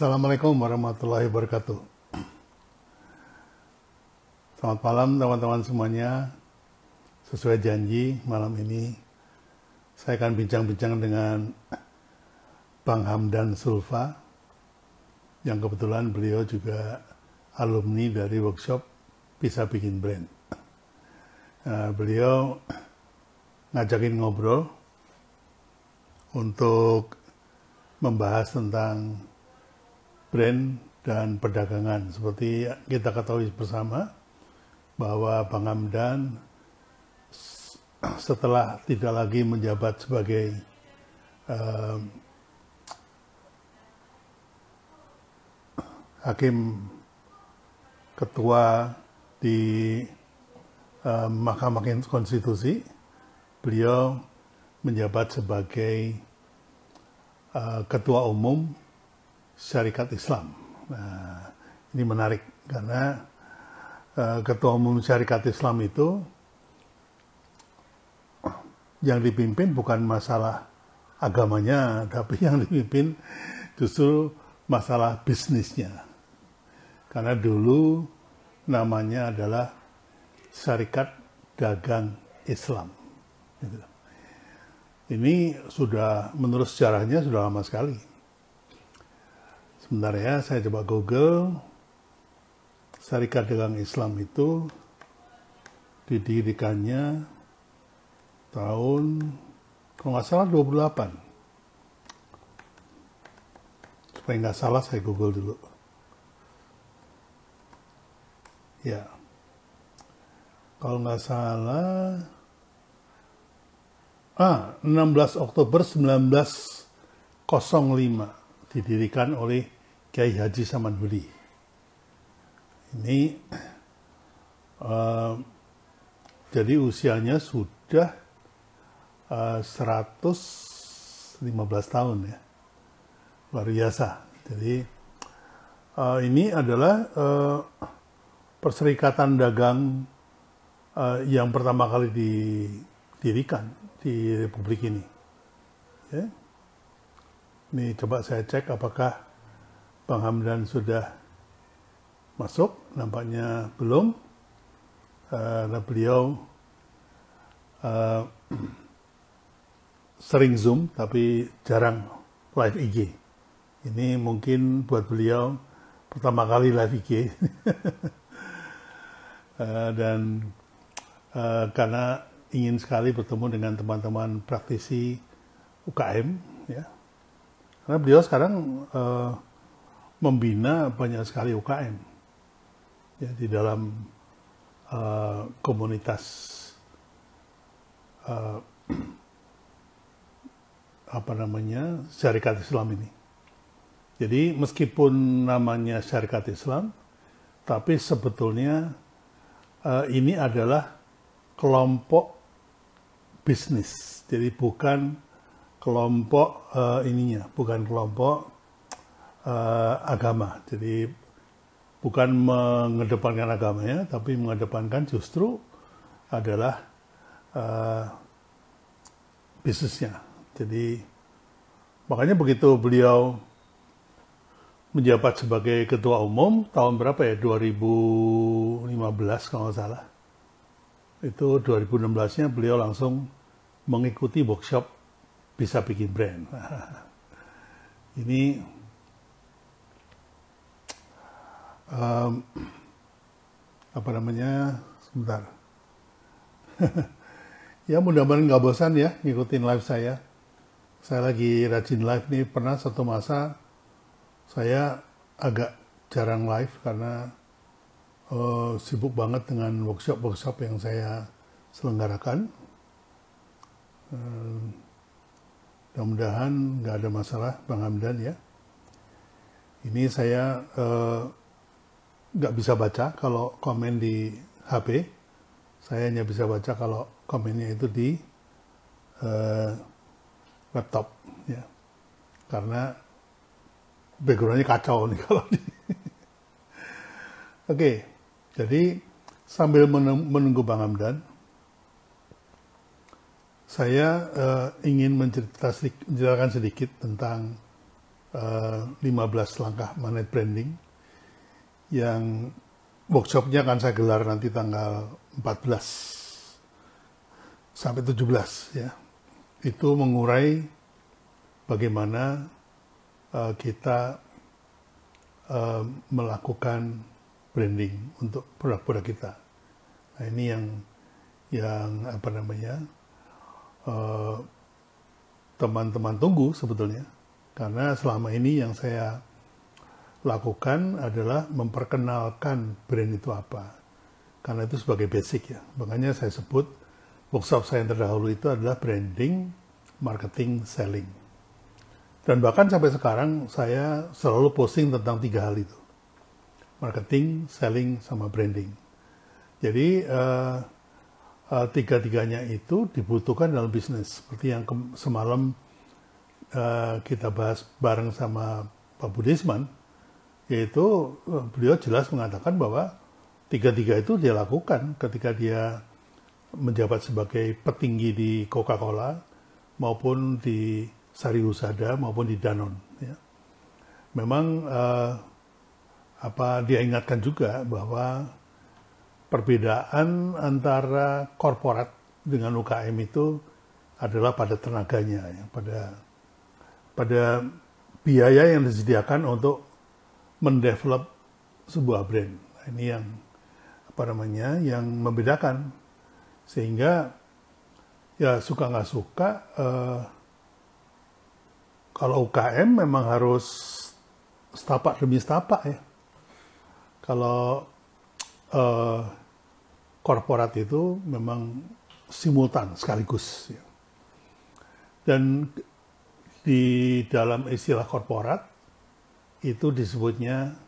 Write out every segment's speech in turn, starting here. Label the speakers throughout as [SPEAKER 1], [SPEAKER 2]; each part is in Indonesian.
[SPEAKER 1] Assalamualaikum warahmatullahi wabarakatuh. Selamat malam teman-teman semuanya. Sesuai janji, malam ini saya akan bincang-bincang dengan Bang Hamdan Sulfa, yang kebetulan beliau juga alumni dari workshop Bisa Bikin Brand. Beliau ngajakin ngobrol untuk membahas tentang brand dan perdagangan. Seperti kita ketahui bersama bahwa Bang Hamdan setelah tidak lagi menjabat sebagai hakim ketua di Mahkamah Konstitusi, beliau menjabat sebagai ketua umum Syarikat Islam. Nah, ini menarik karena ketua umum Syarikat Islam itu yang dipimpin bukan masalah agamanya, tapi yang dipimpin justru masalah bisnisnya. Karena dulu namanya adalah Syarikat Dagang Islam. Ini sudah, menurut sejarahnya sudah lama sekali. Sebentar ya, saya coba Google. Syarikat Dagang Islam itu didirikannya tahun, kalau nggak salah 28. Supaya nggak salah, saya Google dulu. Ya, kalau nggak salah, 16 Oktober 1905 didirikan oleh Kiai Haji Samanhudi. Ini jadi usianya sudah 115 tahun ya, luar biasa. Jadi ini adalah perserikatan dagang yang pertama kali didirikan di Republik ini. Ya. Ini coba saya cek apakah Bang Hamdan sudah masuk. Nampaknya belum. Beliau sering Zoom tapi jarang live IG. Ini mungkin buat beliau pertama kali live IG. Dan karena ingin sekali bertemu dengan teman-teman praktisi UKM, ya. Karena beliau sekarang membina banyak sekali UKM ya, di dalam komunitas Syarikat Islam ini. Jadi meskipun namanya Syarikat Islam, tapi sebetulnya ini adalah kelompok bisnis. Jadi bukan kelompok bukan kelompok agama. Jadi bukan mengedepankan agamanya, tapi mengedepankan justru adalah bisnisnya. Jadi makanya begitu beliau menjabat sebagai ketua umum tahun berapa ya, 2015 kalau nggak salah. Itu 2016-nya beliau langsung mengikuti workshop Bisa Bikin Brand. Ini sebentar. Ya mudah-mudahan nggak bosan ya ngikutin live saya. Saya lagi rajin live nih. Pernah satu masa saya agak jarang live karena sibuk banget dengan workshop-workshop yang saya selenggarakan. Mudah-mudahan nggak ada masalah Bang Hamdan ya. Ini saya nggak bisa baca kalau komen di HP. Saya hanya bisa baca kalau komennya itu di laptop ya. Karena backgroundnya kacau nih kalau di. Oke, jadi sambil menunggu Bang Hamdan, saya ingin menceritakan sedikit tentang 15 langkah magnet branding yang workshopnya akan saya gelar nanti tanggal 14 sampai 17 ya. Itu mengurai bagaimana kita melakukan branding untuk produk-produk kita. Nah, ini yang apa namanya teman-teman tunggu sebetulnya, karena selama ini yang saya lakukan adalah memperkenalkan brand itu apa, karena itu sebagai basic ya. Makanya saya sebut workshop saya yang terdahulu itu adalah branding, marketing, selling. Dan bahkan sampai sekarang saya selalu posting tentang 3 hal itu. Marketing, selling, sama branding. Jadi tiga-tiganya itu dibutuhkan dalam bisnis. Seperti yang semalam kita bahas bareng sama Pak Budisman, yaitu beliau jelas mengatakan bahwa tiga-tiga itu dia lakukan ketika dia menjabat sebagai petinggi di Coca-Cola maupun di Sari Husada maupun di Danone. Ya. Memang dia ingatkan juga bahwa perbedaan antara korporat dengan UKM itu adalah pada tenaganya, ya, pada biaya yang disediakan untuk mendevelop sebuah brand. Nah, ini yang membedakan, sehingga ya suka nggak suka. Kalau UKM memang harus setapak demi setapak ya. Kalau korporat itu memang simultan sekaligus. Ya. Dan di dalam istilah korporat itu disebutnya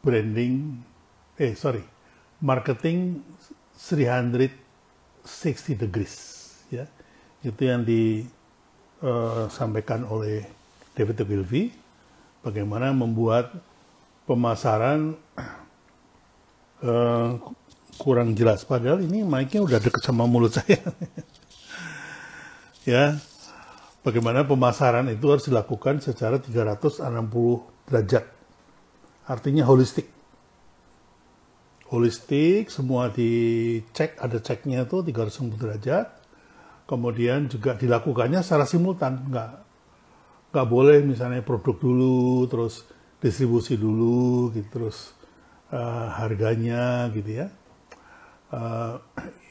[SPEAKER 1] marketing 360 degrees. Ya. Itu yang disampaikan oleh David Ogilvy, bagaimana membuat pemasaran kurang jelas. Padahal ini mic-nya udah deket sama mulut saya. Ya, bagaimana pemasaran itu harus dilakukan secara 360 derajat. Artinya holistik. Holistik, semua dicek, ada ceknya tuh 360 derajat. Kemudian juga dilakukannya secara simultan, nggak boleh misalnya produk dulu, terus distribusi dulu, gitu, terus harganya, gitu ya.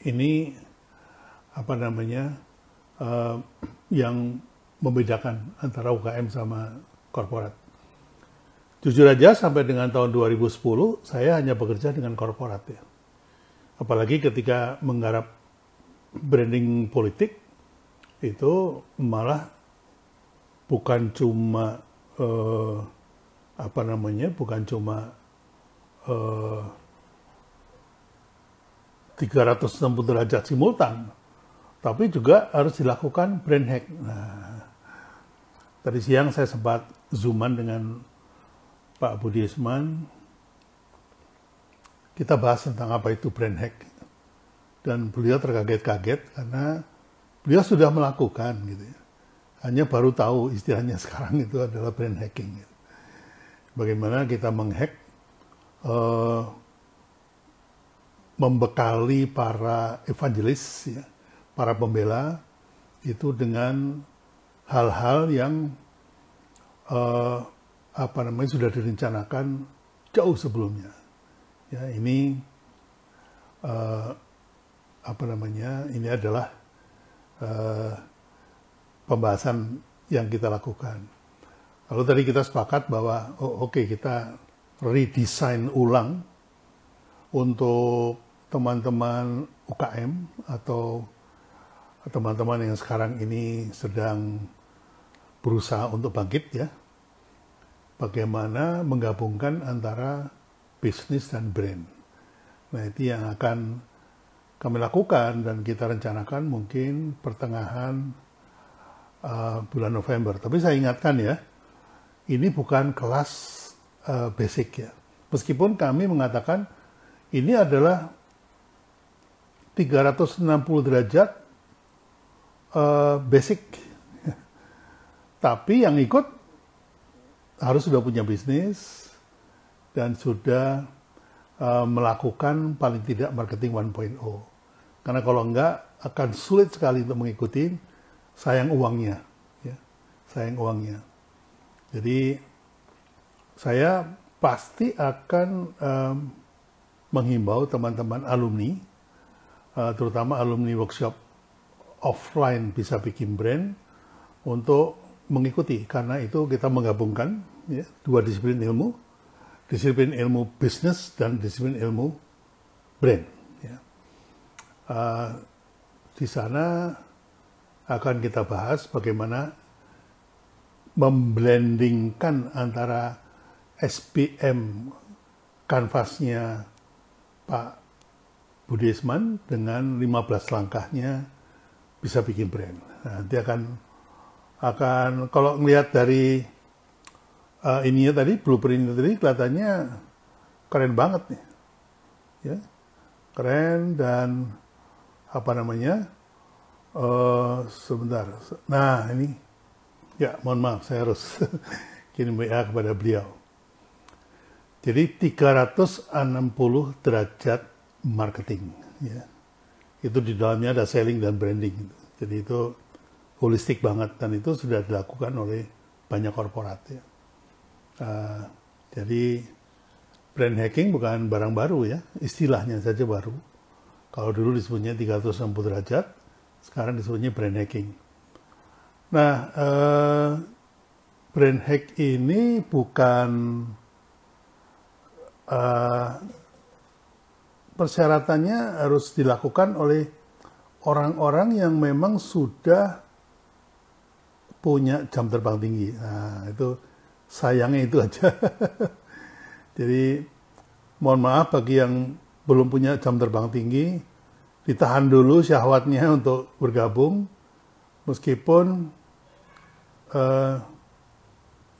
[SPEAKER 1] Ini apa namanya yang membedakan antara UKM sama korporat. Jujur aja sampai dengan tahun 2010 saya hanya bekerja dengan korporat ya. Apalagi ketika menggarap branding politik itu malah bukan cuma 360 derajat simultan, tapi juga harus dilakukan brand hack. Nah, tadi siang saya sempat zooman dengan Pak Budisman, kita bahas tentang apa itu brand hack. Dan beliau terkaget-kaget karena beliau sudah melakukan gitu ya. Hanya baru tahu istilahnya sekarang itu adalah brand hacking. Gitu. Bagaimana kita menghack, membekali para evangelis, ya, para pembela itu dengan hal-hal yang sudah direncanakan jauh sebelumnya. Ya, ini ini adalah pembahasan yang kita lakukan. Lalu tadi kita sepakat bahwa kita redesign ulang untuk teman-teman UKM atau teman-teman yang sekarang ini sedang berusaha untuk bangkit ya. Bagaimana menggabungkan antara bisnis dan brand. Nah, itu yang akan kami lakukan dan kita rencanakan mungkin pertengahan bulan November. Tapi saya ingatkan ya, ini bukan kelas basic ya. Meskipun kami mengatakan ini adalah 360 derajat basic. Tapi yang ikut harus sudah punya bisnis dan sudah melakukan paling tidak marketing 1.0. Karena kalau enggak akan sulit sekali untuk mengikuti, sayang uangnya, ya, sayang uangnya. Jadi saya pasti akan menghimbau teman-teman alumni, terutama alumni workshop offline bisa bikin brand, untuk mengikuti, karena itu kita menggabungkan ya, dua disiplin ilmu bisnis dan disiplin ilmu brand. Ya. Di sana akan kita bahas bagaimana memblendingkan antara SPM kanvasnya Pak Budisman dengan 15 langkahnya bisa bikin brand. Nah, nanti akan kalau ngelihat dari ininya tadi, blueprint tadi, kelihatannya keren banget nih, ya, keren. Dan apa namanya, sebentar, nah ini, ya mohon maaf saya harus kirim WA kepada beliau. Jadi 360 derajat marketing, ya, itu di dalamnya ada selling dan branding. Jadi itu holistik banget, dan itu sudah dilakukan oleh banyak korporat. Ya. Jadi brand hacking bukan barang baru ya, istilahnya saja baru. Kalau dulu disebutnya 360 derajat, sekarang disebutnya brand hacking. Nah, brand hack ini bukan persyaratannya harus dilakukan oleh orang-orang yang memang sudah punya jam terbang tinggi. Nah, itu sayangnya itu aja. Jadi mohon maaf bagi yang belum punya jam terbang tinggi, ditahan dulu syahwatnya untuk bergabung, meskipun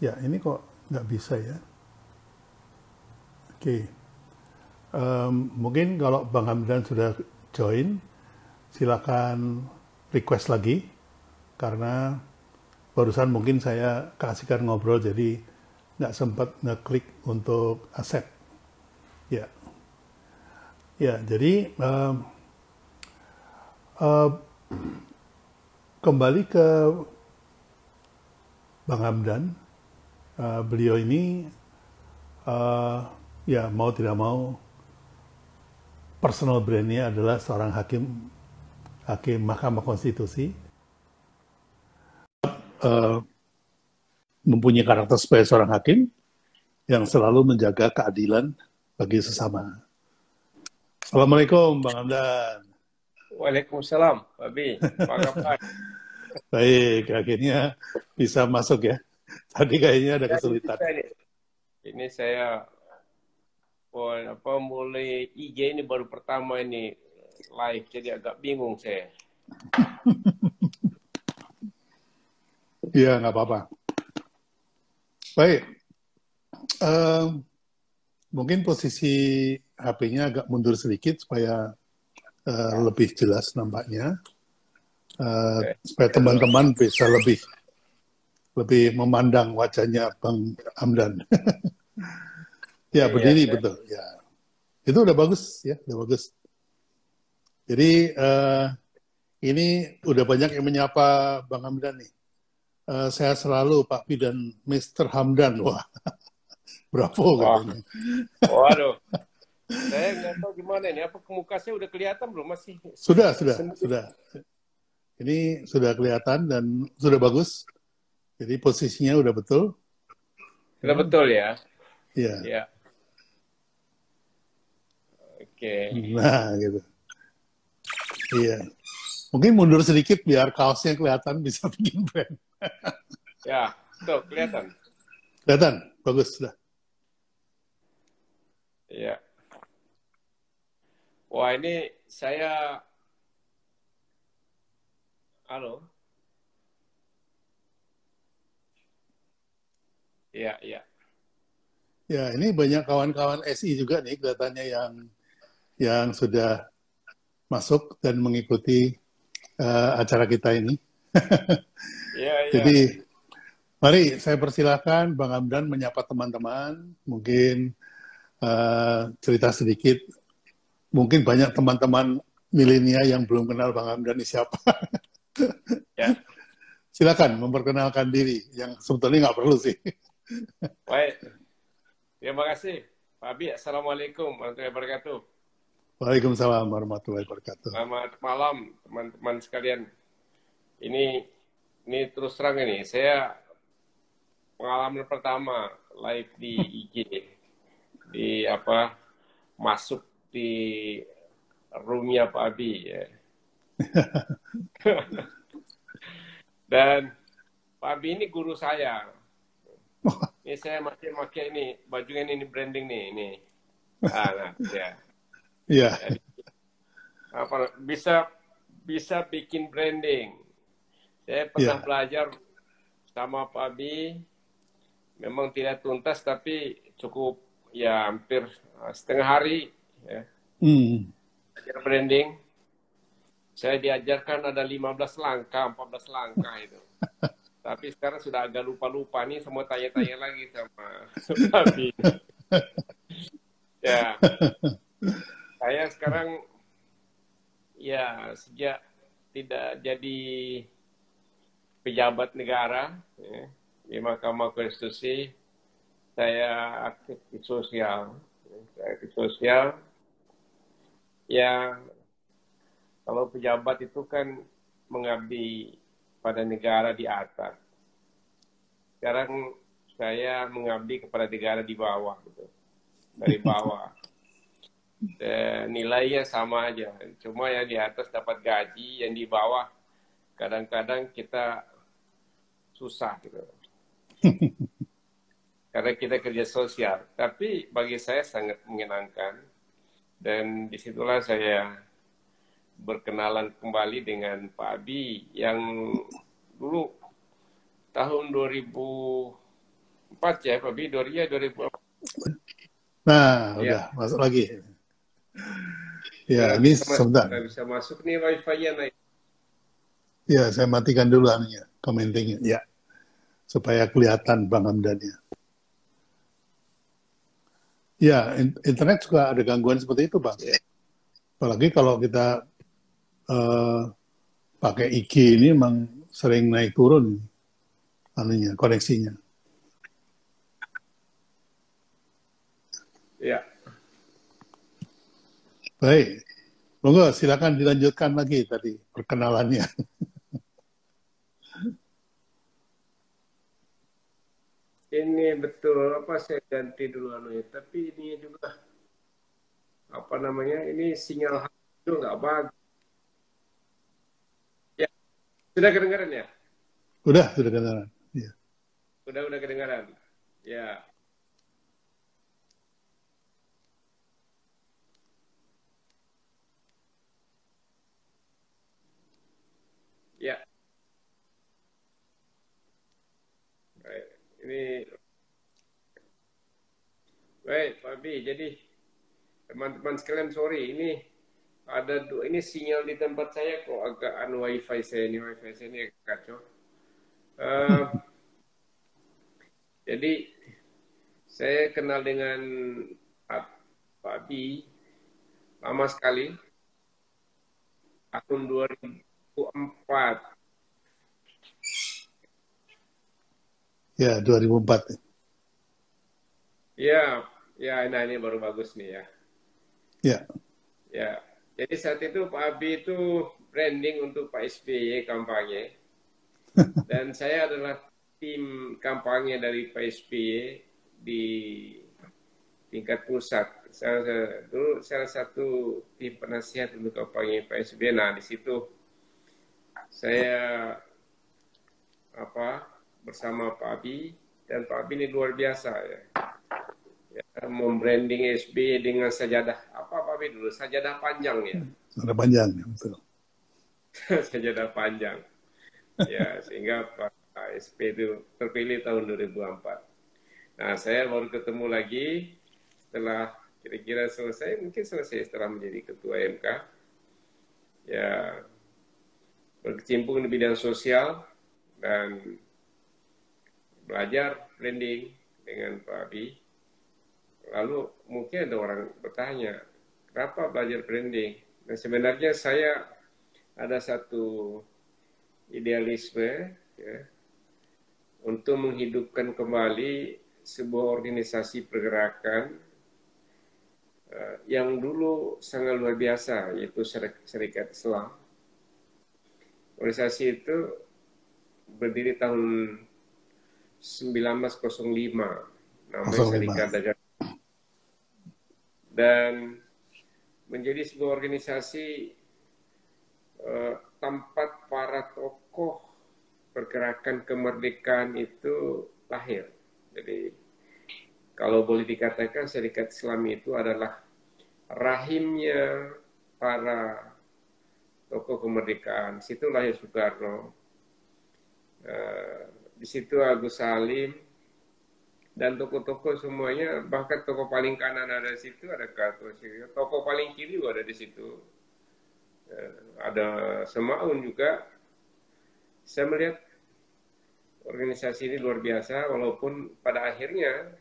[SPEAKER 1] ya ini kok nggak bisa ya. Oke. Mungkin kalau Bang Hamdan sudah join, silakan request lagi, karena barusan mungkin saya kasihkan ngobrol, jadi nggak sempat ngeklik untuk accept. Ya, ya. Jadi kembali ke Bang Hamdan, beliau ini ya mau tidak mau personal brandnya adalah seorang hakim Mahkamah Konstitusi. Mempunyai karakter sebagai seorang hakim yang selalu menjaga keadilan bagi sesama. Assalamualaikum, Bang Hamdan.
[SPEAKER 2] Waalaikumsalam, Pak B. Apa kabar?
[SPEAKER 1] Baik, akhirnya bisa masuk ya. Tadi kayaknya ada kesulitan.
[SPEAKER 2] Ini saya mulai IG ini baru pertama ini live, jadi agak bingung saya.
[SPEAKER 1] Iya, nggak apa-apa. Baik, mungkin posisi HP-nya agak mundur sedikit supaya lebih jelas nampaknya, supaya teman-teman bisa lebih memandang wajahnya Bang Hamdan. Ya, berdiri betul. Ya, itu udah bagus ya, udah bagus. Jadi ini udah banyak yang menyapa Bang Hamdan nih. Saya selalu Pak Pi dan Mr. Hamdan. Wah, bravo katanya.
[SPEAKER 2] Waduh, saya nggak tahu gimana ini. Apa muka saya udah kelihatan belum? Masih?
[SPEAKER 1] Sudah. Ini sudah kelihatan dan sudah bagus. Jadi posisinya udah betul.
[SPEAKER 2] Sudah betul ya?
[SPEAKER 1] Iya.
[SPEAKER 2] Ya. Oke.
[SPEAKER 1] Nah, gitu. Iya. Mungkin mundur sedikit biar kaosnya kelihatan, bisa bikin brand.
[SPEAKER 2] Ya, tuh kelihatan.
[SPEAKER 1] Kelihatan, bagus sudah.
[SPEAKER 2] Iya. Wah, ini saya, halo. Iya, iya.
[SPEAKER 1] Ya, ini banyak kawan-kawan SI juga nih kelihatannya yang sudah masuk dan mengikuti acara kita ini.
[SPEAKER 2] Iya, iya.
[SPEAKER 1] Jadi Mari saya persilahkan Bang Hamdan menyapa teman-teman, mungkin cerita sedikit. Mungkin banyak teman-teman milenial yang belum kenal Bang Hamdan ini siapa.
[SPEAKER 2] Ya,
[SPEAKER 1] Silakan memperkenalkan diri, yang sebetulnya nggak perlu sih.
[SPEAKER 2] baik. Terima kasih, Pak Abi. Assalamualaikum warahmatullahi wabarakatuh.
[SPEAKER 1] Waalaikumsalam warahmatullahi wabarakatuh.
[SPEAKER 2] Selamat malam, teman-teman sekalian. Ini terus terang ini, saya pengalaman pertama live di IG, di apa masuk di roomnya Pak Abi ya. Dan Pak Abi ini guru saya. Ini saya masih pakai ini bajunya ini branding nih ini. Nah, ya.
[SPEAKER 1] Iya.
[SPEAKER 2] Jadi, bisa bikin branding. Saya pernah belajar sama Pak Abi, memang tidak tuntas tapi cukup ya hampir setengah hari ya. Belajar branding. Saya diajarkan ada 15 langkah, 14 langkah itu. Tapi sekarang sudah agak lupa-lupa nih, semua tanya-tanya lagi sama Pak Abi. Ya, saya sekarang ya sejak tidak jadi pejabat negara ya, di Mahkamah Konstitusi, saya aktif di sosial. Saya aktif sosial. Ya, kalau pejabat itu kan mengabdi pada negara di atas. Sekarang saya mengabdi kepada negara di bawah, gitu. Dari bawah. Dan nilainya sama aja. Cuma yang di atas dapat gaji, yang di bawah kadang-kadang kita susah gitu. Karena kita kerja sosial. Tapi bagi saya sangat menyenangkan. Dan disitulah saya berkenalan kembali dengan Pak Abi yang dulu tahun 2004 ya Pak Abi, 2004.
[SPEAKER 1] Nah,
[SPEAKER 2] Ya.
[SPEAKER 1] udah masuk lagi. Ya, ini sebentar.
[SPEAKER 2] Nggak bisa masuk nih wifi-nya naik.
[SPEAKER 1] Ya, saya matikan dulu anunya, commentingnya. Ya, supaya kelihatan Bang Hamdannya. Ya, internet juga ada gangguan seperti itu, Bang. Apalagi kalau kita pakai IG ini memang sering naik turun anunya, koneksinya.
[SPEAKER 2] Ya.
[SPEAKER 1] Baik. Monggo silakan dilanjutkan lagi tadi perkenalannya.
[SPEAKER 2] Ini betul apa saya ganti dulu anunya, tapi ini juga apa namanya? Ini sinyal itu nggak bagus. Ya, sudah kedengaran ya?
[SPEAKER 1] Sudah kedengaran. Ya.
[SPEAKER 2] Udah kedengaran. Ya. Ya. Baik. Baik, Pak Abi. Jadi teman-teman sekalian, sorry, ini ini sinyal di tempat saya kok agak wifi saya ini agak kacau. Jadi saya kenal dengan Pak Abi lama sekali, tahun 2004.
[SPEAKER 1] Ya, 2004.
[SPEAKER 2] Ya, nah ini baru bagus nih ya.
[SPEAKER 1] Ya.
[SPEAKER 2] Ya, jadi saat itu Pak Abi itu branding untuk Pak SBY kampanye. Dan saya adalah tim kampanye dari Pak SBY di tingkat pusat. Dulu salah satu tim penasihat untuk kampanye Pak SBY. Nah, di situ saya bersama Pak Abi, dan Pak Abi ini luar biasa ya. Membranding SBY dengan sajadah Pak Abi dulu, sajadah panjang ya.
[SPEAKER 1] Sajadah panjang, betul.
[SPEAKER 2] Sajadah panjang. Ya, sehingga Pak SBY itu terpilih tahun 2004. Nah, saya baru ketemu lagi setelah kira-kira selesai setelah menjadi ketua MK. Ya, berkecimpung di bidang sosial dan belajar branding dengan Pak Abi. Lalu mungkin ada orang bertanya, kenapa belajar branding? Nah, sebenarnya saya ada satu idealisme ya, untuk menghidupkan kembali sebuah organisasi pergerakan yang dulu sangat luar biasa, yaitu Serikat Islam. Organisasi itu berdiri tahun 1905, namanya Serikat Dagang, dan menjadi sebuah organisasi tempat para tokoh pergerakan kemerdekaan itu lahir. Jadi kalau boleh dikatakan Serikat Islam itu adalah rahimnya para tokoh kemerdekaan. Di situ lahir Soekarno, di situ Agus Salim, dan tokoh-tokoh semuanya, bahkan tokoh paling kanan ada di situ, ada Kartosuwiryo, tokoh paling kiri juga ada di situ, ada Semaun juga. Saya melihat organisasi ini luar biasa, walaupun pada akhirnya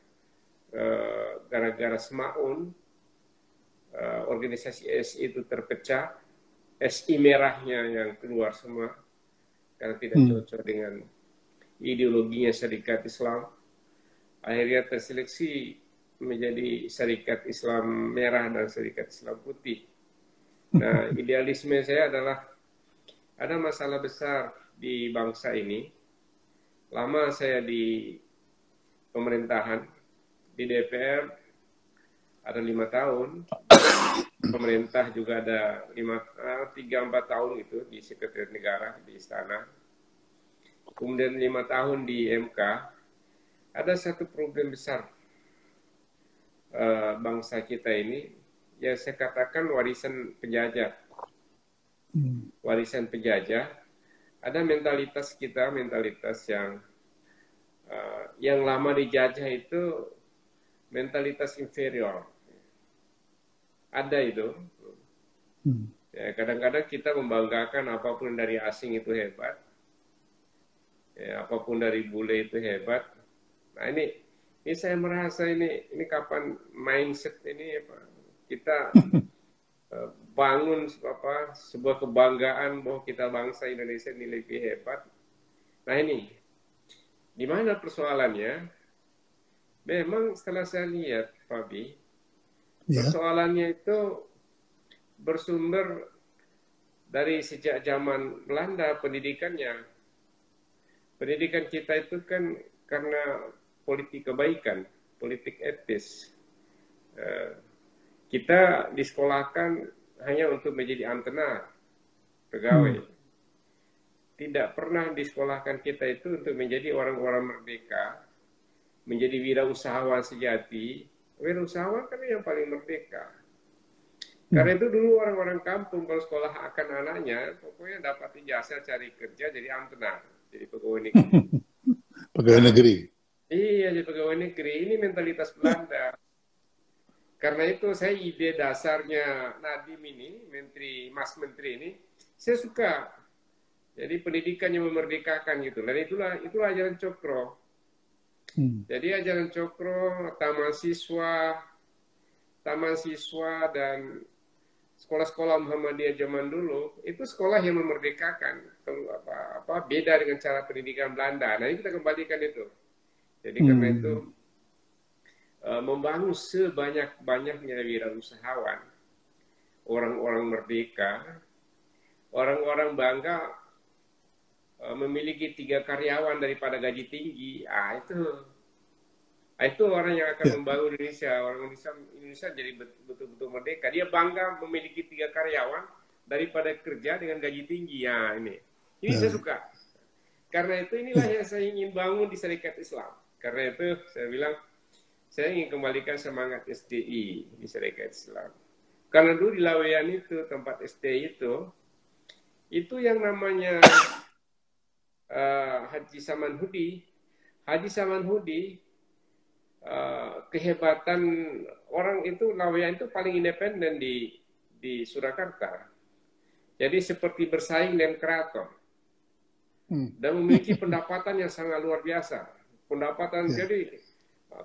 [SPEAKER 2] gara-gara Semaun organisasi SI itu terpecah, SI merahnya yang keluar semua karena tidak cocok dengan ideologinya Serikat Islam. Akhirnya terseleksi menjadi Serikat Islam Merah dan Serikat Islam Putih. Nah, idealisme saya adalah ada masalah besar di bangsa ini. Lama saya di pemerintahan, di DPR ada 5 tahun, pemerintah juga ada 3-4 tahun gitu di Sekretariat Negara, di Istana. Kemudian 5 tahun di MK. Ada satu problem besar bangsa kita ini, ya saya katakan warisan penjajah. Warisan penjajah, ada mentalitas kita, mentalitas yang lama dijajah itu mentalitas inferior. Ada itu. Ya, kadang-kadang kita membanggakan apapun dari asing itu hebat. Ya, apapun dari bule itu hebat. Nah ini saya merasa ini kapan mindset ini kita bangun sebuah kebanggaan bahwa kita bangsa Indonesia ini lebih hebat. Nah ini di mana persoalannya? Memang setelah saya lihat, Fabi, persoalannya itu bersumber dari sejak zaman Belanda pendidikannya. Pendidikan kita itu kan karena politik kebaikan, politik etis. Kita disekolahkan hanya untuk menjadi antenar, pegawai. Tidak pernah disekolahkan kita itu untuk menjadi orang-orang merdeka, menjadi wirausahawan sejati. Wirausahawan kan yang paling merdeka. Karena itu dulu orang-orang kampung kalau sekolah akan anaknya, pokoknya dapat ijazah cari kerja jadi antenar, jadi pegawai negeri.
[SPEAKER 1] Pegawai negeri.
[SPEAKER 2] Iya, jadi pegawai negeri. Ini mentalitas Belanda. Karena itu saya ide dasarnya Nadiem ini, Mas Menteri ini, saya suka. Jadi pendidikan yang memerdekakan gitu. Dan itulah ajaran Cokro. Jadi ajaran Cokro, taman siswa dan sekolah-sekolah Muhammadiyah zaman dulu itu sekolah yang memerdekakan. Beda dengan cara pendidikan Belanda. Nah, ini kita kembalikan itu. Jadi karena itu membangun sebanyak-banyaknya wirausahawan, orang-orang merdeka, orang-orang bangga memiliki 3 karyawan daripada gaji tinggi. Itu orang yang akan membangun Indonesia. Orang Indonesia jadi betul-betul merdeka. Dia bangga memiliki 3 karyawan daripada kerja dengan gaji tinggi. Ya, ini saya suka. Karena itu inilah yang saya ingin bangun di Serikat Islam. Karena itu saya bilang, saya ingin kembalikan semangat SDI di Serikat Islam. Karena dulu di Laweyan itu, tempat SDI itu yang namanya Haji Samanhudi. Haji Samanhudi, kehebatan orang itu, Laweyan itu paling independen di Surakarta. Jadi seperti bersaing dengan keraton. Dan memiliki pendapatan yang sangat luar biasa. pendapatan.
[SPEAKER 1] Ya.
[SPEAKER 2] Jadi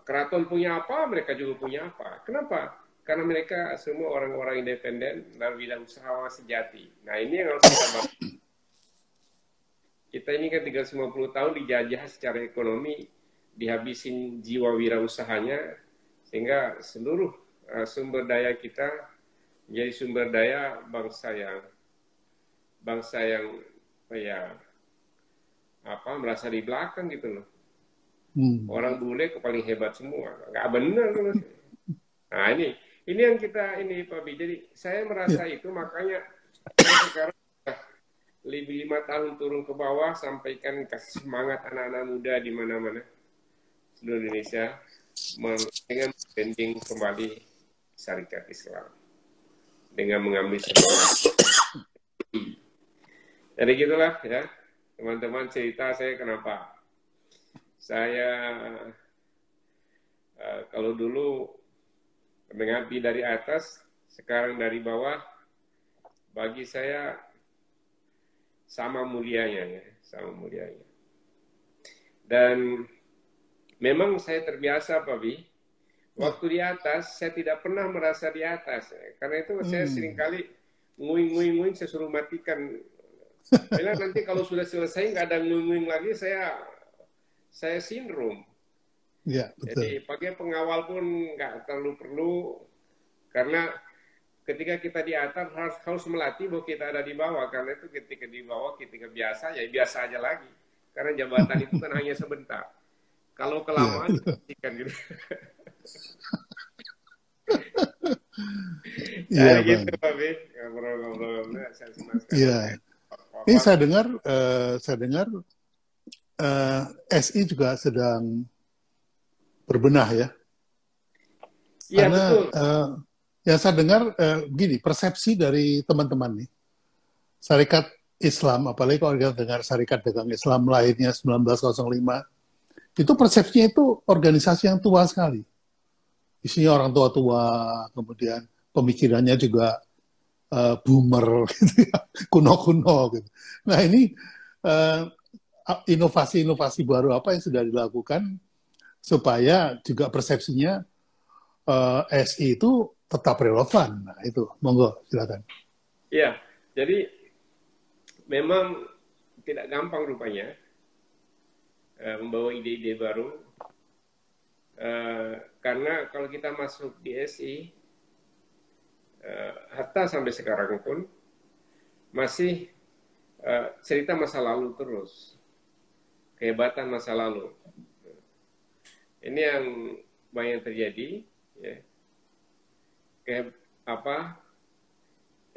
[SPEAKER 2] keraton punya apa, mereka juga punya apa. Kenapa? Karena mereka semua orang-orang independen dan wirausahawan sejati. Nah, ini yang harus kita bangun. Kita ini kan 350 tahun dijajah secara ekonomi, dihabisin jiwa wirausahanya, sehingga seluruh sumber daya kita menjadi sumber daya bangsa yang ya merasa di belakang gitu loh. Orang bule paling hebat semua, nggak benar loh. Nah ini yang kita Pak Bi. Jadi saya merasa itu, makanya saya sekarang 5 tahun turun ke bawah, sampaikan kasih semangat anak-anak muda di mana-mana seluruh Indonesia dengan branding kembali Syarikat Islam dengan mengambil semangat. Jadi gitulah ya teman-teman, cerita saya kenapa saya kalau dulu mengabdi dari atas, sekarang dari bawah, bagi saya sama mulianya ya, sama mulianya. Dan memang saya terbiasa Pak Bi, waktu di atas saya tidak pernah merasa di atas ya. Karena itu saya seringkali nguing-nguing saya suruh matikan. Bila nanti kalau sudah selesai nggak ada nguing-nguing lagi, saya sindrom.
[SPEAKER 1] Ya, betul.
[SPEAKER 2] Jadi pakai pengawal pun nggak terlalu perlu, karena ketika kita di atas harus melatih bahwa kita ada di bawah. Karena itu ketika di bawah, ketika biasa ya biasa aja lagi. Karena jabatan itu kan hanya sebentar. Kalau kelamaan diperhatikan gitu.
[SPEAKER 1] Iya,
[SPEAKER 2] gitu,
[SPEAKER 1] Bang.
[SPEAKER 2] Pak Bi. Ngobrol-ngobrol.
[SPEAKER 1] Iya. Ini saya dengar SI juga sedang berbenah ya.
[SPEAKER 2] Iya,
[SPEAKER 1] Karena
[SPEAKER 2] betul.
[SPEAKER 1] yang saya dengar begini, persepsi dari teman-teman nih, Syarikat Islam, apalagi kalau kita dengar Syarikat Dagang Islam lahirnya 1905, itu persepsinya itu organisasi yang tua sekali. Isinya orang tua-tua, kemudian pemikirannya juga boomer, gitu ya, kuno-kuno. Gitu. Nah ini inovasi-inovasi baru apa yang sudah dilakukan supaya juga persepsinya SI itu tetap relevan. Nah itu, monggo silakan.
[SPEAKER 2] Iya, jadi memang tidak gampang rupanya membawa ide-ide baru, karena kalau kita masuk di SI, hatta sampai sekarang pun masih cerita masa lalu terus, kehebatan masa lalu. Ini yang banyak terjadi, ya.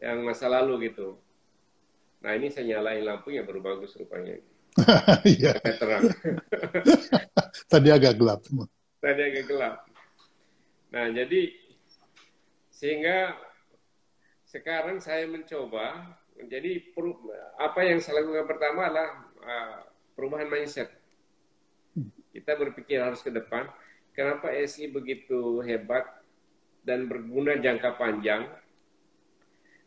[SPEAKER 2] Yang masa lalu gitu. Nah ini saya nyalain lampunya baru bagus rupanya.
[SPEAKER 1] Iya.
[SPEAKER 2] Agak terang.
[SPEAKER 1] Tadi agak gelap.
[SPEAKER 2] Tadi agak gelap. Nah jadi sehingga sekarang saya mencoba, jadi apa yang saya lakukan pertama adalah perubahan mindset. Kita berpikir harus ke depan. Kenapa SI begitu hebat dan berguna jangka panjang?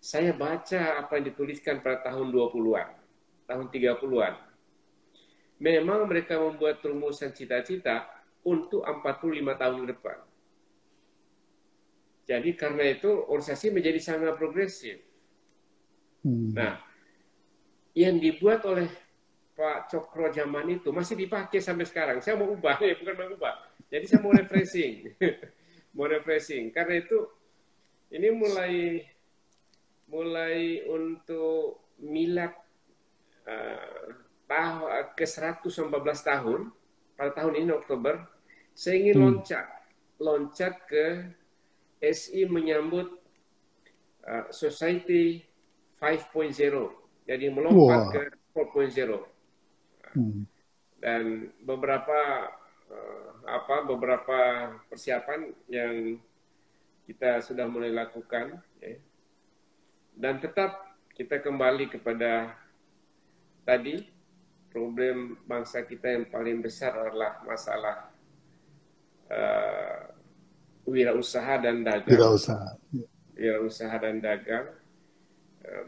[SPEAKER 2] Saya baca apa yang dituliskan pada tahun 20-an, tahun 30-an. Memang mereka membuat rumusan cita-cita untuk 45 tahun ke depan. Jadi karena itu organisasi menjadi sangat progresif. Nah, yang dibuat oleh Pak Cokro zaman itu masih dipakai sampai sekarang. Saya mau ubah, bukan mengubah. Jadi saya mau refreshing. Mau refreshing. Karena itu ini mulai untuk milad ke-114 tahun, pada tahun ini Oktober, saya ingin loncat ke SI menyambut Society 5.0, jadi melompat ke 4.0. Dan beberapa persiapan yang kita sudah mulai lakukan, ya. Dan tetap kita kembali kepada tadi, problem bangsa kita yang paling besar adalah masalah wirausaha dan dagang. Wirausaha dan dagang.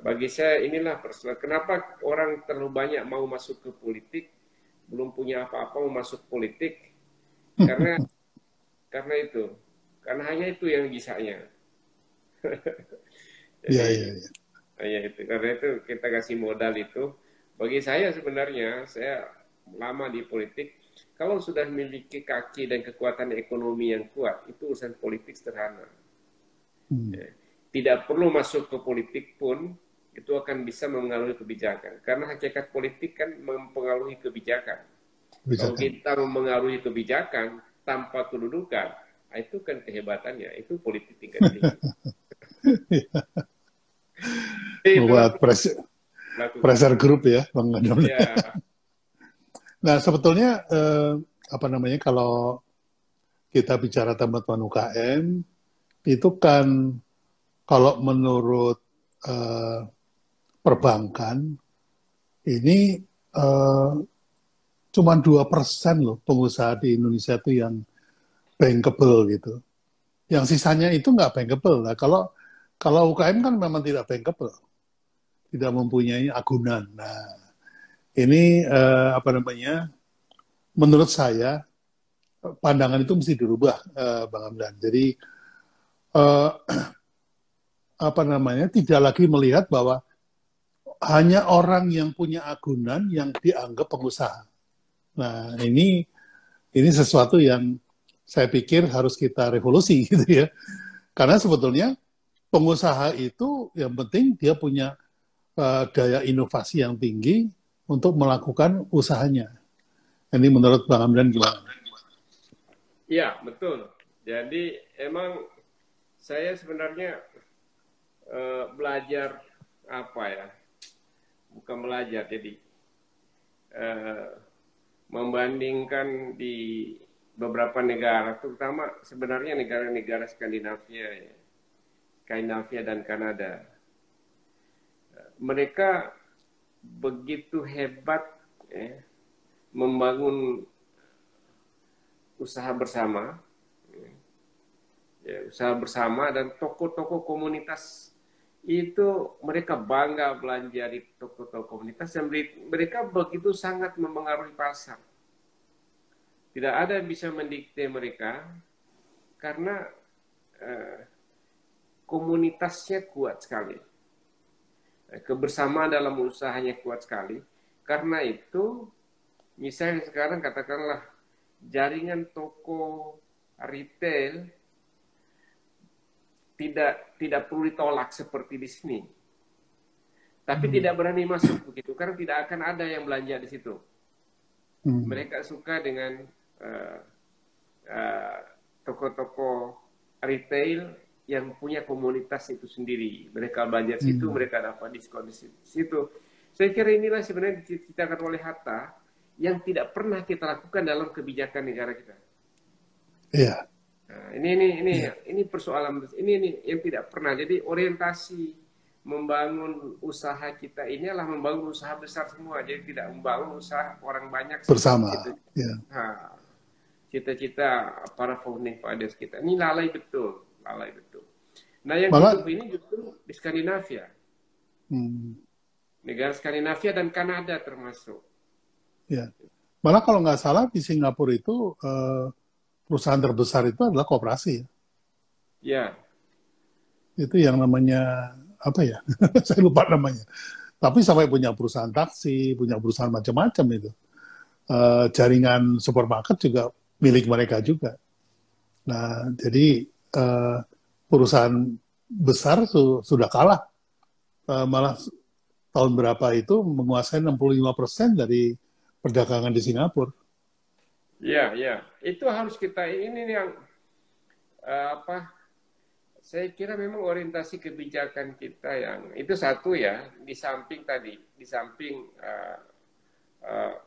[SPEAKER 2] Bagi saya inilah persoalan. Kenapa orang terlalu banyak mau masuk ke politik? belum punya apa-apa mau masuk politik karena itu, karena hanya itu yang bisanya.
[SPEAKER 1] Iya,
[SPEAKER 2] Jadi
[SPEAKER 1] iya, iya.
[SPEAKER 2] ya itu, karena itu kita kasih modal itu. Bagi saya sebenarnya, saya lama di politik, kalau sudah memiliki kaki dan kekuatan ekonomi yang kuat, itu urusan politik sederhana.
[SPEAKER 1] Hmm.
[SPEAKER 2] Ya. Tidak perlu masuk ke politik pun, itu akan bisa mempengaruhi kebijakan. Karena hakikat politik kan mempengaruhi kebijakan. Kalau
[SPEAKER 1] Kebijakan.
[SPEAKER 2] kita mempengaruhi kebijakan tanpa kedudukan, itu kan kehebatannya, itu politik tingkat tinggi. Itulah
[SPEAKER 1] Membuat
[SPEAKER 2] lakukan.
[SPEAKER 1] pressure group ya, Bang Adam.
[SPEAKER 2] Ya,
[SPEAKER 1] Nah, sebetulnya apa namanya, kalau kita bicara teman-teman UKM, itu kan kalau menurut eh, perbankan ini eh, cuma 2% loh pengusaha di Indonesia itu yang bankable gitu. Yang sisanya itu nggak bankable. Nah, kalau UKM kan memang tidak bankable, tidak mempunyai agunan. Nah, ini apa namanya? Menurut saya pandangan itu mesti dirubah, Bang Hamdan. Jadi eh, apa namanya? Tidak lagi melihat bahwa hanya orang yang punya agunan yang dianggap pengusaha. Nah, ini sesuatu yang saya pikir harus kita revolusi gitu ya. Karena sebetulnya pengusaha itu yang penting dia punya daya inovasi yang tinggi untuk melakukan usahanya. Ini menurut Bang Hamdan gimana?
[SPEAKER 2] ya betul. Jadi emang saya sebenarnya belajar apa ya? Bukan belajar, jadi eh, membandingkan di beberapa negara, terutama sebenarnya negara-negara Skandinavia, ya. Skandinavia dan Kanada. Mereka begitu hebat ya, membangun usaha bersama, ya, usaha bersama, dan toko-toko komunitas itu mereka bangga belanja di toko-toko komunitas, dan mereka begitu sangat mempengaruhi pasar. Tidak ada yang bisa mendikte mereka karena komunitasnya kuat sekali. Kebersamaan dalam usahanya kuat sekali. Karena itu, misalnya sekarang katakanlah jaringan toko retail tidak perlu ditolak seperti di sini. Tapi tidak berani masuk begitu, karena tidak akan ada yang belanja di situ. Mereka suka dengan toko-toko retail yang punya komunitas itu sendiri. Mereka belanja di situ, mereka dapat diskon di situ. Saya kira inilah sebenarnya diciptakan oleh Hatta yang tidak pernah kita lakukan dalam kebijakan negara kita.
[SPEAKER 1] Iya.
[SPEAKER 2] Nah, ini persoalan ini yang tidak pernah. Jadi orientasi membangun usaha kita ini adalah membangun usaha besar semua. Jadi tidak membangun usaha orang banyak
[SPEAKER 1] Bersama.
[SPEAKER 2] Cita-cita para founding fathers kita. Ini lalai betul. Nah, yang hidup ini justru di Skandinavia. Negara Skandinavia dan Kanada termasuk.
[SPEAKER 1] Ya. Malah kalau nggak salah di Singapura itu perusahaan terbesar itu adalah koperasi.
[SPEAKER 2] Ya.
[SPEAKER 1] Itu yang namanya apa ya? Saya lupa namanya. Tapi sampai punya perusahaan taksi, punya perusahaan macam-macam itu. Jaringan supermarket juga milik mereka juga. Nah, jadi perusahaan besar sudah kalah. Malah tahun berapa itu menguasai 65% dari perdagangan di Singapura.
[SPEAKER 2] Ya. Itu harus kita, ini yang saya kira memang orientasi kebijakan kita yang itu satu ya, di samping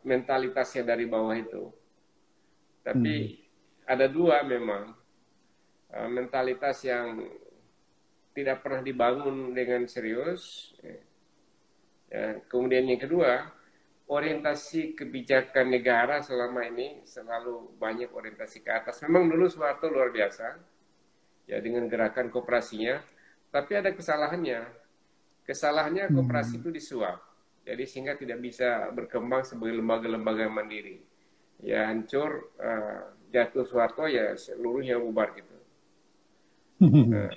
[SPEAKER 2] mentalitasnya dari bawah itu. Tapi ada dua memang mentalitas yang tidak pernah dibangun dengan serius. Ya. Kemudian yang kedua, orientasi kebijakan negara selama ini selalu banyak orientasi ke atas. Memang dulu Soeharto luar biasa ya dengan gerakan koperasinya, tapi ada kesalahannya. Kesalahannya koperasi itu disuap. Jadi sehingga tidak bisa berkembang sebagai lembaga-lembaga mandiri. Ya hancur, jatuh Soeharto ya seluruhnya bubar gitu. Nah,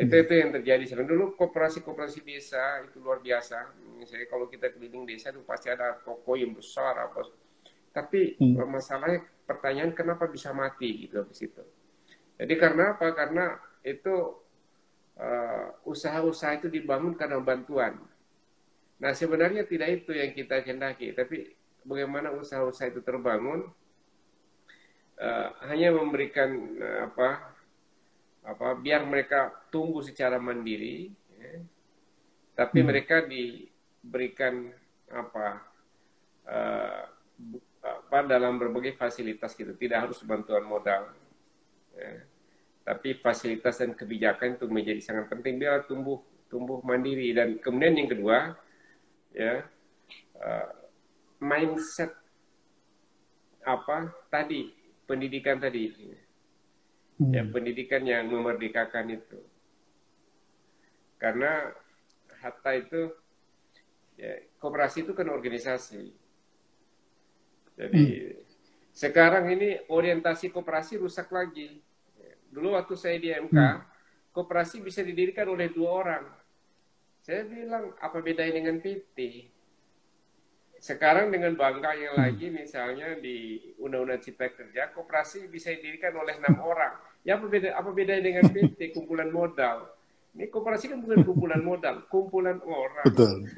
[SPEAKER 2] itu yang terjadi. Sekarang dulu koperasi-koperasi desa itu luar biasa. Misalnya kalau kita keliling desa itu pasti ada toko yang besar apa. Tapi masalahnya pertanyaan kenapa bisa mati gitu di situ. Jadi karena apa? Karena itu usaha-usaha itu dibangun karena bantuan. Nah sebenarnya tidak itu yang kita kehendaki, tapi bagaimana usaha-usaha itu terbangun hanya memberikan biar mereka tumbuh secara mandiri, ya, tapi mereka diberikan dalam berbagai fasilitas gitu, tidak harus bantuan modal, ya. Tapi fasilitas dan kebijakan itu menjadi sangat penting biar tumbuh mandiri. Dan kemudian yang kedua, ya, mindset tadi, pendidikan tadi, ya, pendidikan yang memerdekakan itu. Karena Hatta itu, ya, koperasi itu kan organisasi. Jadi sekarang ini orientasi koperasi rusak lagi. Dulu waktu saya di MK, koperasi bisa didirikan oleh 2 orang. Saya bilang, apa bedanya dengan PT? Sekarang dengan bangga yang lagi, misalnya di Undang-Undang Cipta Kerja, koperasi bisa didirikan oleh 6 orang. Ya apa bedanya dengan PT, kumpulan modal? Ini koperasi kan bukan kumpulan modal, kumpulan orang.
[SPEAKER 1] Betul,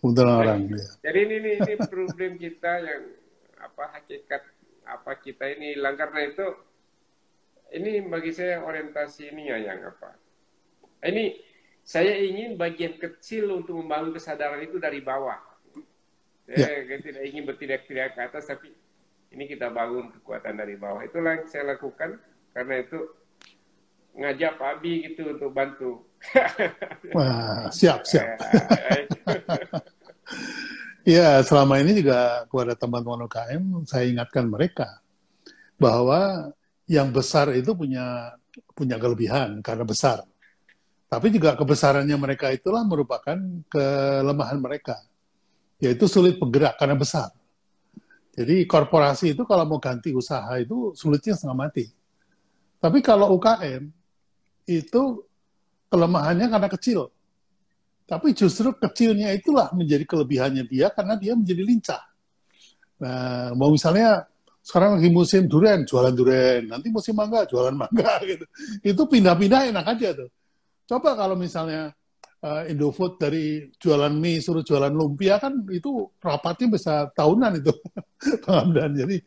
[SPEAKER 1] kumpulan orang.
[SPEAKER 2] Jadi ini problem kita yang hakikat kita ini hilang. Karena itu ini bagi saya orientasi ini yang ini saya ingin bagian kecil untuk membangun kesadaran itu dari bawah. Saya tidak ingin bertindak-tindak ke atas, tapi ini kita bangun kekuatan dari bawah. Itulah yang saya lakukan, karena itu ngajak Pak Abi gitu untuk bantu.
[SPEAKER 1] Wah, siap. Ya, selama ini juga kepada teman-teman UKM, saya ingatkan mereka bahwa yang besar itu punya kelebihan karena besar. Tapi juga kebesarannya mereka itulah merupakan kelemahan mereka, yaitu sulit bergerak karena besar. Jadi korporasi itu kalau mau ganti usaha itu sulitnya setengah mati. Tapi kalau UKM itu kelemahannya karena kecil. Tapi justru kecilnya itulah menjadi kelebihannya dia karena dia menjadi lincah. Nah, mau misalnya sekarang lagi musim durian, jualan durian. Nanti musim mangga, jualan mangga gitu. Itu pindah-pindah enak aja tuh. Coba kalau misalnya Indofood dari jualan mie suruh jualan lumpia kan itu rapatnya bisa tahunan itu. Bang Hamdan. Jadi,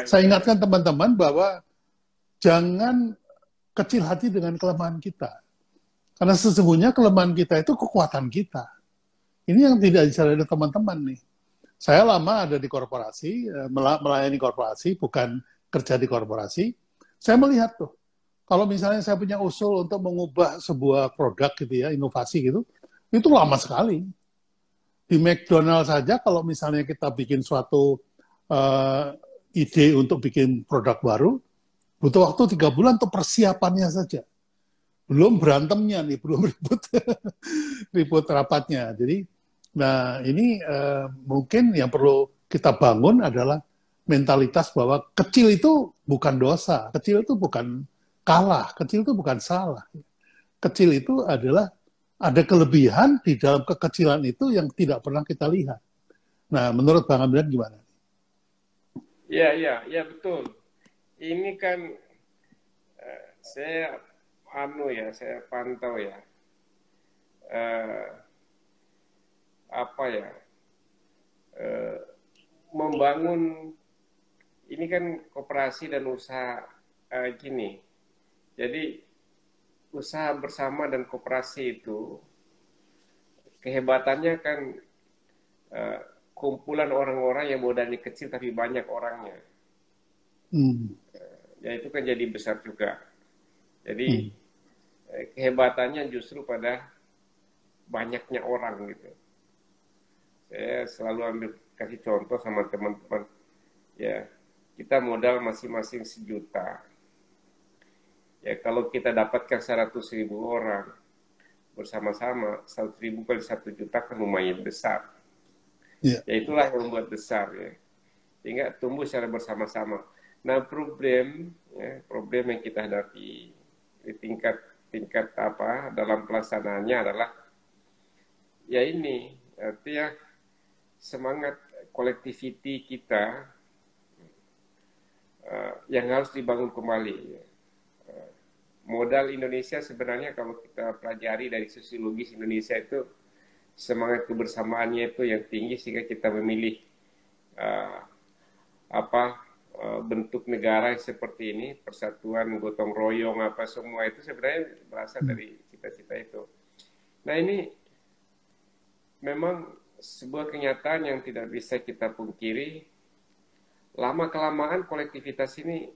[SPEAKER 1] saya ingatkan teman-teman bahwa jangan kecil hati dengan kelemahan kita. Karena sesungguhnya kelemahan kita itu kekuatan kita. Ini yang tidak disadari teman-teman nih. Saya lama ada di korporasi, melayani korporasi, bukan kerja di korporasi. Saya melihat tuh, kalau misalnya saya punya usul untuk mengubah sebuah produk gitu ya, inovasi gitu, itu lama sekali. Di McDonald saja kalau misalnya kita bikin suatu ide untuk bikin produk baru, butuh waktu 3 bulan untuk persiapannya saja. Belum berantemnya nih, belum ribut rapatnya. Jadi, ini mungkin yang perlu kita bangun adalah mentalitas bahwa kecil itu bukan dosa, kecil itu bukan kalah, kecil itu bukan salah. Kecil itu adalah ada kelebihan di dalam kekecilan itu yang tidak pernah kita lihat. Nah, menurut Bang Hamdan gimana?
[SPEAKER 2] Ya betul. Ini kan saya pantau ya. Membangun ini kan koperasi dan usaha gini. Jadi usaha bersama dan koperasi itu kehebatannya kan kumpulan orang-orang yang modalnya kecil tapi banyak orangnya. Ya itu kan jadi besar juga. Jadi kehebatannya justru pada banyaknya orang gitu. Saya selalu kasih contoh sama teman-teman, ya kita modal masing-masing 1 juta. Ya kalau kita dapatkan 100.000 orang, bersama-sama, 100.000 kali 1 juta kan lumayan besar.
[SPEAKER 1] Ya.
[SPEAKER 2] Ya itulah yang membuat besar ya. Sehingga tumbuh secara bersama-sama. Nah problem yang kita hadapi di tingkat apa dalam pelaksanaannya adalah ya ini artinya semangat kolektiviti kita yang harus dibangun kembali. Modal Indonesia sebenarnya kalau kita pelajari dari sosiologis Indonesia itu semangat kebersamaannya itu yang tinggi sehingga kita memilih bentuk negara yang seperti ini, persatuan, gotong royong, apa semua itu sebenarnya berasal dari cita-cita itu. Nah ini memang sebuah kenyataan yang tidak bisa kita pungkiri. Lama-kelamaan kolektivitas ini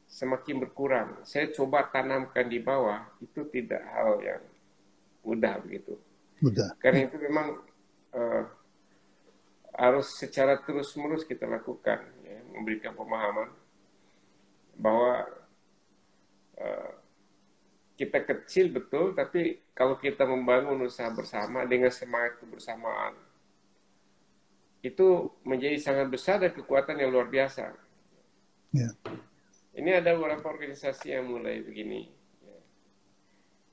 [SPEAKER 2] semakin berkurang. Saya coba tanamkan di bawah, itu tidak hal yang mudah begitu.
[SPEAKER 1] Mudah.
[SPEAKER 2] Karena itu memang harus secara terus-menerus kita lakukan, ya, memberikan pemahaman bahwa kita kecil betul, tapi kalau kita membangun usaha bersama dengan semangat kebersamaan, itu menjadi sangat besar dan kekuatan yang luar biasa.
[SPEAKER 1] Ya.
[SPEAKER 2] Ini ada beberapa organisasi yang mulai begini.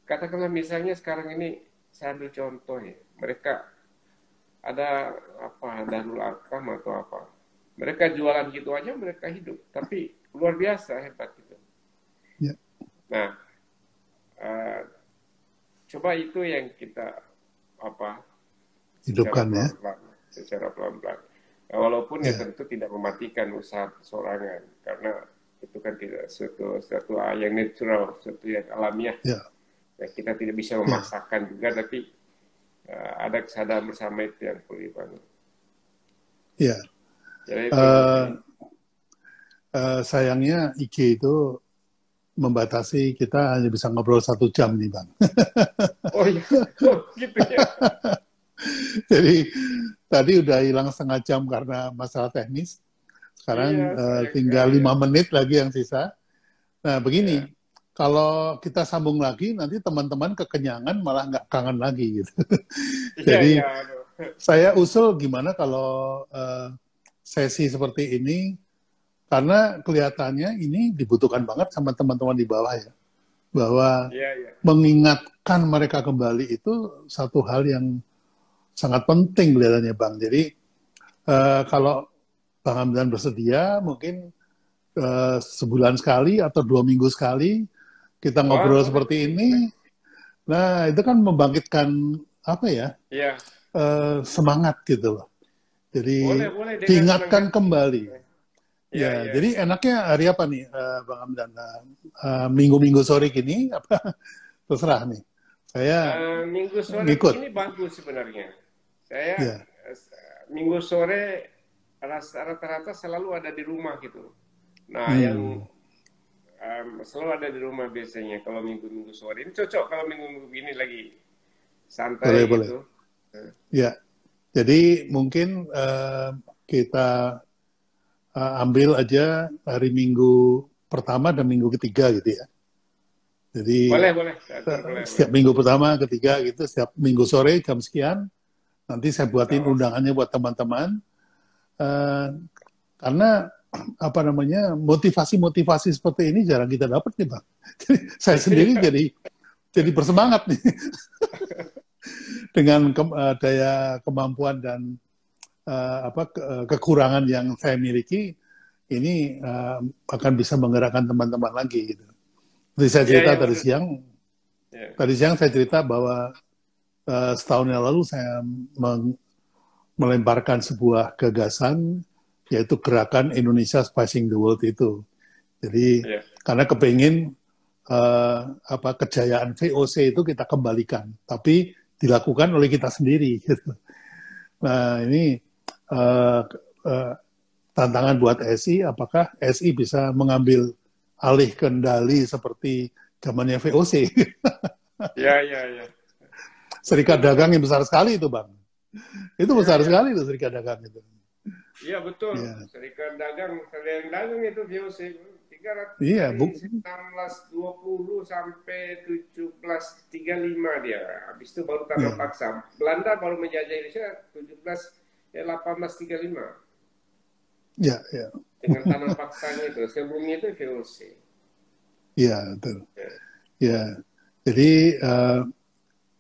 [SPEAKER 2] Katakanlah misalnya sekarang ini, saya ambil contoh ya, mereka ada Darul Arkam atau apa. Mereka jualan gitu aja, mereka hidup. Tapi luar biasa, hebat gitu.
[SPEAKER 1] Ya.
[SPEAKER 2] Nah, coba itu yang kita
[SPEAKER 1] hidupkan ya.
[SPEAKER 2] Secara pelan-pelan. Nah, walaupun ya tentu tidak mematikan usaha perseorangan, karena itu kan tidak suatu yang natural, suatu yang alamiah. Ya, kita tidak bisa memaksakan juga, tapi ada kesadaran bersama itu yang perlu dibangun.
[SPEAKER 1] Iya. Sayangnya IG itu membatasi kita hanya bisa ngobrol 1 jam nih Bang.
[SPEAKER 2] Oh iya, gitu ya.
[SPEAKER 1] Jadi tadi udah hilang 1/2 jam karena masalah teknis. Sekarang tinggal 5 menit lagi yang sisa. Nah begini, kalau kita sambung lagi nanti teman-teman kekenyangan malah nggak kangen lagi gitu. Jadi saya usul gimana kalau sesi seperti ini, karena kelihatannya ini dibutuhkan banget sama teman-teman di bawah ya, bahwa mengingatkan mereka kembali itu satu hal yang sangat penting kelihatannya Bang. Jadi kalau Bang Hamdan bersedia, mungkin sebulan sekali atau 2 minggu sekali kita ngobrol seperti ini. Nah, itu kan membangkitkan semangat gitu loh. Jadi boleh, diingatkan kembali. Jadi enaknya hari apa nih, Bang Hamdan? Minggu-minggu sore gini, apa? Terserah nih. Saya
[SPEAKER 2] minggu sore ini bagus sebenarnya. Saya minggu sore rata-rata selalu ada di rumah gitu. Nah, yang selalu ada di rumah biasanya kalau minggu-minggu sore. Ini cocok kalau minggu-minggu gini lagi santai gitu.
[SPEAKER 1] Ya, jadi mungkin kita ambil aja hari Minggu pertama dan Minggu ketiga gitu ya. Jadi
[SPEAKER 2] boleh.
[SPEAKER 1] Setiap minggu pertama, ketiga gitu, setiap minggu sore jam sekian, nanti saya buatin undangannya buat teman-teman. Karena motivasi seperti ini jarang kita dapat nih Bang. Jadi, saya sendiri jadi bersemangat nih dengan daya kemampuan dan kekurangan yang saya miliki ini akan bisa menggerakkan teman-teman lagi gitu. Seperti saya cerita tadi siang saya cerita bahwa setahun yang lalu saya melemparkan sebuah gagasan, yaitu gerakan Indonesia Spicing the World itu. Jadi karena kepingin kejayaan VOC itu kita kembalikan, tapi dilakukan oleh kita sendiri. Gitu. Nah ini tantangan buat SI, apakah SI bisa mengambil alih kendali seperti zamannya VOC?
[SPEAKER 2] Iya.
[SPEAKER 1] Serikat dagang yang besar sekali itu Bang. Itu besar sekali itu serikat dagang itu.
[SPEAKER 2] Iya betul.
[SPEAKER 1] Ya,
[SPEAKER 2] Serikat Dagang itu VOC 300
[SPEAKER 1] iya,
[SPEAKER 2] dari 1620 sampai 1735 dia. Habis itu baru tanam
[SPEAKER 1] ya,
[SPEAKER 2] paksa. Belanda baru menjajah Indonesia 1835
[SPEAKER 1] ya, ya,
[SPEAKER 2] dengan tanam paksanya itu. Sebelumnya itu VOC.
[SPEAKER 1] ya, betul.
[SPEAKER 2] Ya.
[SPEAKER 1] Ya, jadi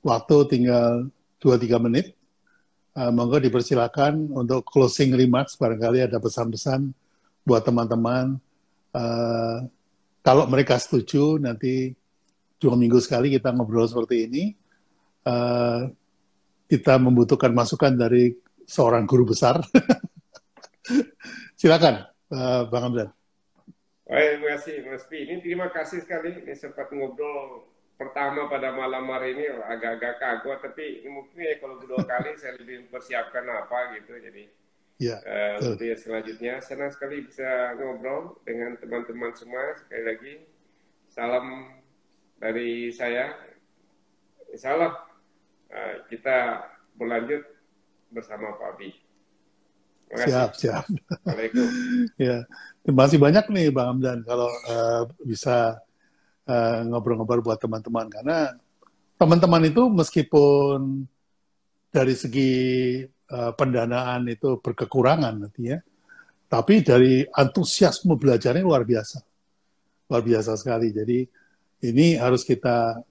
[SPEAKER 1] waktu tinggal 2-3 menit. Monggo dipersilakan untuk closing remarks, barangkali ada pesan-pesan buat teman-teman. Kalau mereka setuju, nanti 2 minggu sekali kita ngobrol seperti ini. Kita membutuhkan masukan dari seorang guru besar. Silakan, Bang Hamdan.
[SPEAKER 2] Terima kasih Mas Pi. Ini terima kasih sekali ini sempat ngobrol pertama pada malam hari ini agak-agak kagok, tapi mungkin ya kalau kedua kali saya lebih mempersiapkan apa gitu. Jadi
[SPEAKER 1] Ya,
[SPEAKER 2] untuk yang selanjutnya senang sekali bisa ngobrol dengan teman-teman semua. Sekali lagi salam dari saya. Insya Allah kita berlanjut bersama Pak Abi. Terima kasih.
[SPEAKER 1] siap.
[SPEAKER 2] Assalamualaikum.
[SPEAKER 1] Ya, masih banyak nih Bang Hamdan kalau bisa ngobrol-ngobrol buat teman-teman, karena teman-teman itu meskipun dari segi pendanaan itu berkekurangan nanti ya, tapi dari antusiasme belajarnya luar biasa sekali. Jadi ini harus kita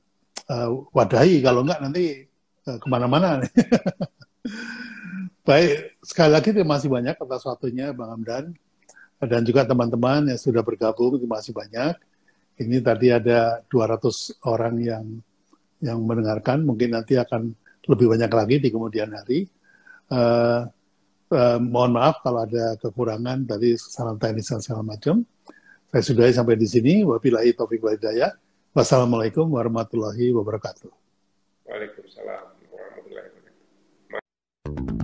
[SPEAKER 1] wadahi, kalau enggak nanti kemana-mana nih. Baik, sekali lagi terima kasih banyak atas waktunya Bang Hamdan, dan juga teman-teman yang sudah bergabung, terima kasih banyak. Ini tadi ada 200 orang yang mendengarkan, mungkin nanti akan lebih banyak lagi di kemudian hari. Mohon maaf kalau ada kekurangan dari saran teknis dan segala macam. Saya sudahi sampai di sini. Wabillahi taufiq wal hidayah. Wassalamualaikum warahmatullahi wabarakatuh.
[SPEAKER 2] Waalaikumsalam warahmatullahi wabarakatuh.